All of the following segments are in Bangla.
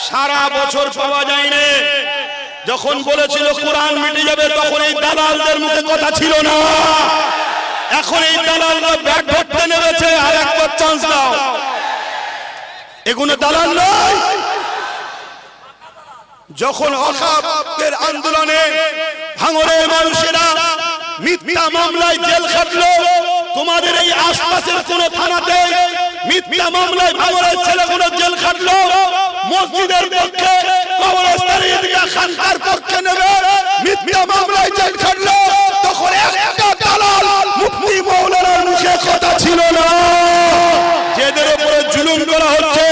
সারা বছর পাওয়া যায় না। যখন বলেছিল কোরআন মিটে যাবে তখন এই দালালদের মুখে কথা ছিল না। এখন এই দালালরা ব্যাট ধরতে নেমেছে, আর একবার চান্স দাও। এগুলো দালাল নয়। যখন ওয়াকফের আন্দোলনে ভাঙড়ের মানুষেরা মিথ্যা মামলায় জেল খাটলো, তোমাদের এই আশপাশের কোন থানাতে মিথ্যা মামলায় ভাঙড়ের ছেলেগুলো জেল খাটলো, মসজিদের পক্ষে কবরস্থানের ঈদগাহ খানকার পক্ষে নেবে মিথ্যা মামলায় জেল খাটলো, তখন একটা দালাল মুফতি মাওলানার মুখে কথা ছিল না। যেদের উপরে জুলুম করা হচ্ছে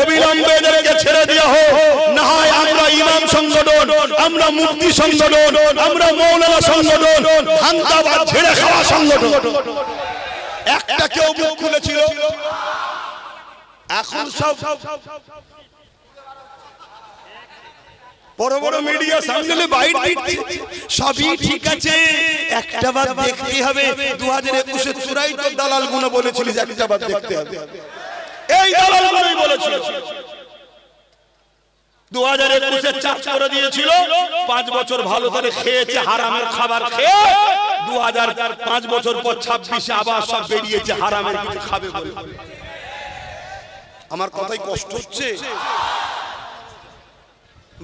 অবিলম্বে এদেরকে ছেড়ে দেওয়া হোক, না হয় আমরা ইমাম সংগঠন, আমরা মুফতি সংগঠন, আমরা মাওলানা সংগঠন, ধান্দাবাজ ঝেড়ে খাওয়া সংগঠন, একটা কেউ মুখ খুলেছিল। এখন সব বড় বড় মিডিয়া সামনে বাইট দিচ্ছে, সবই ঠিক আছে, একটা বার দেখতে হবে। 2021 চূড়াই তো দালাল গুলো বলেছিল যে একটা বার দেখতে হবে, এই দালাল গুলোই বলেছিল। 2021 চার্জ করে দিয়েছিল, 5 বছর ভালো করে খেয়েছে, হারামের খাবার খেয়ে 2005 বছর পর 26 আবার সব বেরিয়েছে হারামের কিছু খাবে বলে। আমার কথাই কষ্ট হচ্ছে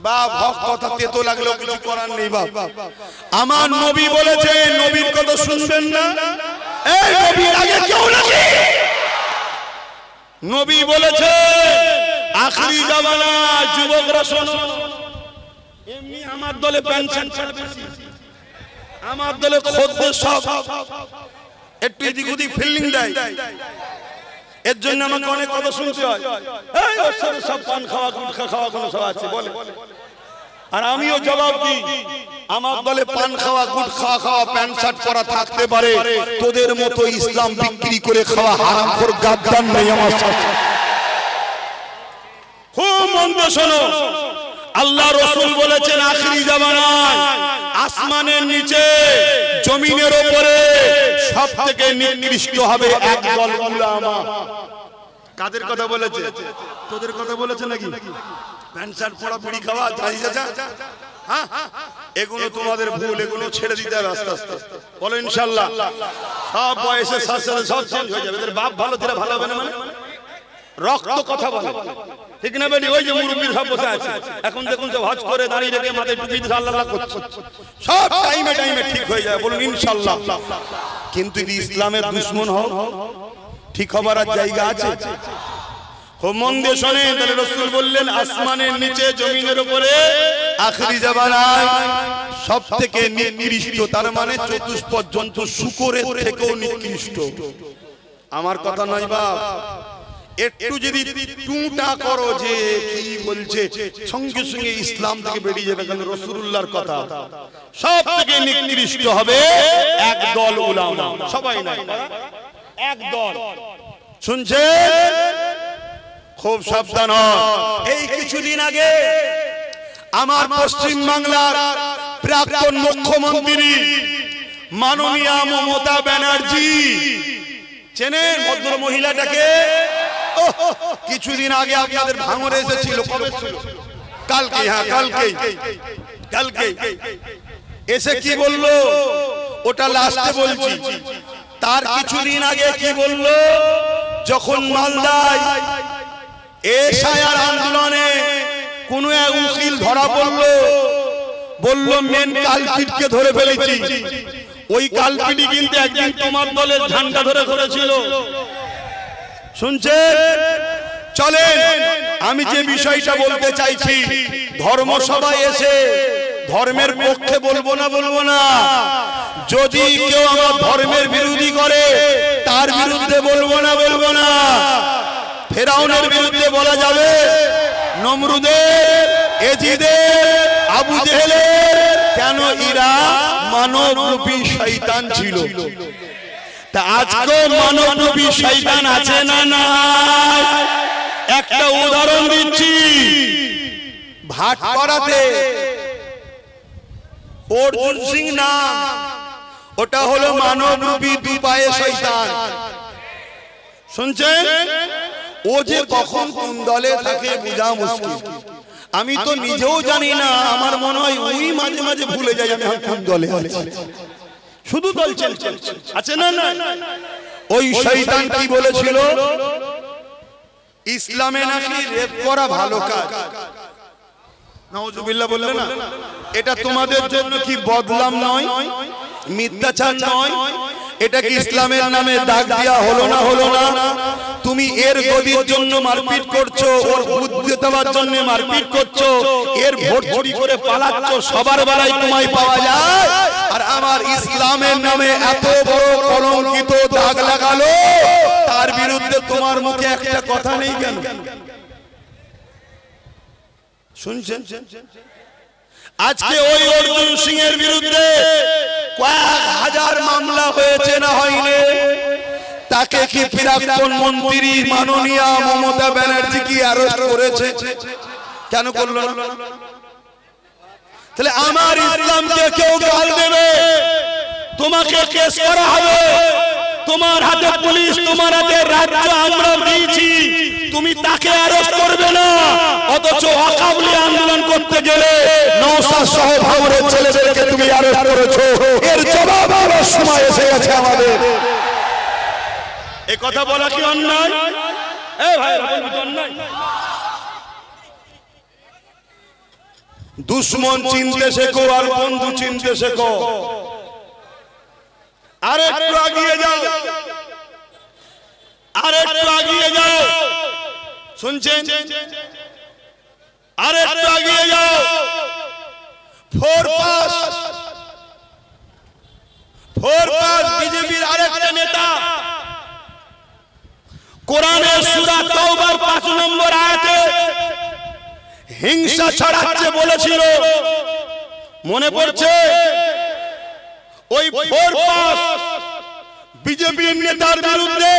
বাপ, হক কথা তেতো লাগলেও কিছু করার নেই বাপ। আমার নবী বলেছে, নবীর কথা শুনবেন না? এই নবীর আগে কেউ নাকি? নবী বলেছে আখিরি জামানা যুবকরা শোনো। এমনি আমার দলে পেনশন ছাড় বেশি, আমার দলে খদ্দের সব একটু এদিক ওদিক ফিল্ডিং দেয়, এর জন্য আমাকে অনেক কথা শুনতে হয়। এই ওর সাথে সব পান খাওয়া গুটখা খাওয়া কোনো সব আছে বলে, আর আমিও জবাব দিই, আমার দলে পান খাওয়া গুটখা খাওয়া প্যান্ট শার্ট পরা থাকতে পারে, তোদের মতো ইসলাম বিক্রি করে খাওয়া হারামখোর গাদ্দার নেই আমার সাথে। খুব মন দিয়ে শোনো, আল্লাহ রাসূল বলেছেন আখিরি জামানায় আসমানের নিচে জমিনের উপরে সবথেকে নিকৃষ্ট হবে একদল উলামা। কাদের কথা বলেছে? তোদের কথা বলেছে নাকি? প্যান্ট শার্ট পরা বিড়ি খাওয়া জানি চাচা, হ্যাঁ এগুলো তোমাদের ভুল, এগুলো ছেড়ে দিতে হবে আস্তে আস্তে। বলো ইনশাআল্লাহ। সব বয়সের সাথে সাথে সব চেঞ্জ হয়ে যাবে। এদের বাপ ভালো, এরা ভালো হবে না মানে? রক্ত কথা বলে, ঠিক না বেটি? ওই যে মুরব্বির সব বসে আছে, এখন দেখুন সব হজ করে দাঁড়িয়ে রেখে মাথায় টুপি দিয়ে আল্লাহ আল্লাহ করছে, সব টাইমে টাইমে ঠিক হয়ে যায়। বলুন ইনশাআল্লাহ। কিন্তু যদি ইসলামের দুশমন হও, ঠিক হবার আর জায়গা আছে? খুব মন দিয়ে শোনেন, তাহলে রাসূল বললেন আসমানের নিচে জমিনের উপরে আখিরি জামানায় সবথেকে নিকৃষ্ট, তার মানে চতুষ্পদ জন্তু শূকরের থেকেও নিকৃষ্ট। আমার কথা নয় বাপ, একটু যদি টুটা করো যে কি বলছে, সঙ্গে সঙ্গে ইসলাম থেকে বেরিয়ে যাবে। কারণ রাসূলুল্লাহর কথা, সবথেকে নিকৃষ্ট হবে একদল উলামা, সবাই নয়, একদল। শুনছে? খুব সাবধান হন। এই কিছুদিন আগে আমার পশ্চিম বাংলার প্রাক্তন মুখ্যমন্ত্রী মাননীয়া মমতা ব্যানার্জি, চেনেন ভদ্র মহিলাটাকে? কিছুদিন আগে আপনাদের ভাঙড়ে এসেছিল, কবে ছিল? কালকে, হ্যাঁ কালকে এসে কি বললো ওটা লাস্টে বলছি। তার কিছুদিন আগে কি বললো, যখন মালদায় এসআইআর আন্দোলনে কোন এক উকিল ধরা পড়লো, বলল মেন কালপিটকে ধরে ফেলেছি। ওই কালপিটি কিন্তু একদিন তোমার দলের ঝান্ডা ধরে করেছিল। শুনছেন? চলেন আমি যে বিষয়টা বলতে চাইছি, ধর্মসভায় এসে ধর্মের পক্ষে বলবো না, যদি কেউ আমার ধর্মের বিরোধী করে তার বিরুদ্ধে বলবো না। ফেরাউনের বিরুদ্ধে বলা যাবে, নমরুদের, এজিদের, আবু জেহেলের, কেন? এরা মানবরূপী শয়তান ছিল। তা আজকে মানবরূপী শয়তান আছে না নাই? একটা উদাহরণ দিচ্ছি। ভাটপাড়াতে অর্জুন সিং নাম, ওটা হলো মানবরূপী দুপায়ে শয়তান। শুনছেন? ও যে কখন কোন দলে থাকে বোঝা মুশকিল। আমি তো নিজেও জানি না, আমার মনে হয় ওই মাঝে মাঝে ভুলে যাই আমি কোন দলে আছি। শুধু দল চলছে আছে না না। ওই শয়তান কি বলেছিল? ইসলামে নাকি রেপ করা ভালো কাজ। নাউজুবিল্লাহ বললে না? এটা তোমাদের জন্য কি বদলাম নয়, মিথ্যাচার নয়? এটা কি ইসলামের নামে দাগ দেওয়া হলো না? হলো না? তুমি এর গদির জন্য মারপিট করছো, ওর বুদ্ধি দেওয়ার জন্য মারপিট করছো, এর ভোট চুরি করে পালাচ্ছ, সবার বেলায় তোমায় পাওয়া যায়। আর আমার ইসলামের নামে এত বড় কলঙ্কিত দাগ লাগালো, তার বিরুদ্ধে তোমার মুখে একটা কথা নেই কেন? শুনছেন? আজকে ওই অর্জুন সিং এর বিরুদ্ধে কয়েক হাজার মামলা হয়েছে না হয়নি? তাকে কি প্রাক্তন মন্ত্রী মাননীয়া মমতা ব্যানার্জি কি অ্যারেস্ট করেছে? কেন করলো না? তাহলে আমার ইসলামকে কেউ গাল দেবে, তোমাকে কেস করা হবে। তোমার হাতে পুলিশ, তোমার হাতে রাজ্য আমরা দিয়েছি, তুমি তাকে অ্যারেস্ট করবে না। অথচ ওয়াকাবলি আন্দোলন করতে গেলে নওশাদ সহ ভাঙড়ের ছেলেদেরকে তুমি অ্যারেস্ট করেছো। এর জবাব দেওয়ার সময় এসে গেছে আমাদের। এই কথা বলা কি অন্যায়? এই ভাই অন্যায়। দুশ্মন চিনতে শেখো আর বন্ধু চিনতে শেখো। আর একটু এগিয়ে যাও, আর একটু এগিয়ে যাও। শুনছেন? আর একটু এগিয়ে যাও। 4 পাস বিজেপির আরেকটা নেতা কোরআনের সূরা তাওবার 5 নম্বর আয়াতে হিংসা ছড়াচ্ছে বলেছিল, মনে পড়ছে? ওই 4 পাস বিজেপির নেতার বিরুদ্ধে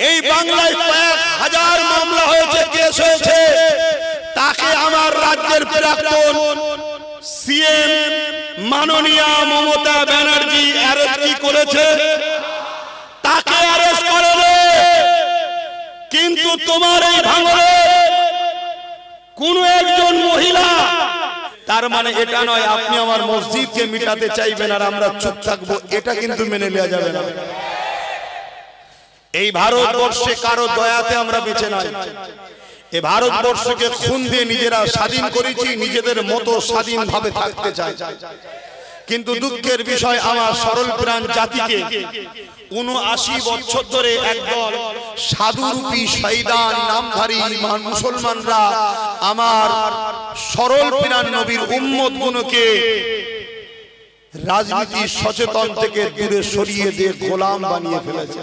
এই বাংলায় কয়েক হাজার মামলা হয়েছে, কেস হয়েছে। তাকে আমার রাজ্যের প্রাক্তন সিএম মাননীয়া মমতা ব্যানার্জি অ্যারেস্ট করেছে। তাকে অ্যারেস্ট করেছে, কিন্তু তোমার এই ভাঙড়ে কোন একজন মহিলা, তার মানে এটা নয় আপনি আমার মসজিদকে মিটাতে চাইবেন আর আমরা চুপ থাকবো, এটা কিন্তু মেনে নেওয়া যাবে না। এই ভারতবর্ষে কারো দয়াতে আমরা বেঁচে নাই। এই ভারতবর্ষকে খুন দিয়ে নিজেরা স্বাধীন করেছি, নিজেদের মতো স্বাধীনভাবে থাকতে চাই। কিন্তু দুঃখের বিষয়, আমার সরল প্রাণ জাতিকে ৭৯ বছর ধরে একদল সাধুরূপী শয়তান নামধারী মুসলমানরা আমার সরল প্রাণ নবীর উম্মত গুলোকে রাজনীতি সচেতন থেকে দূরে সরিয়ে দিয়ে গোলাম বানিয়ে ফেলেছে।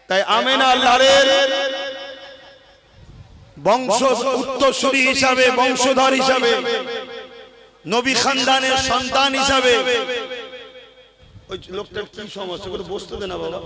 তাই আমেনা লারের বংশ উত্তরসূরি হিসাবে, বংশধর হিসাবে, নবী খানদানের সন্তান হিসাবে, ওই লোকটার কি সমস্যা করে বসতে দেনা বাবা।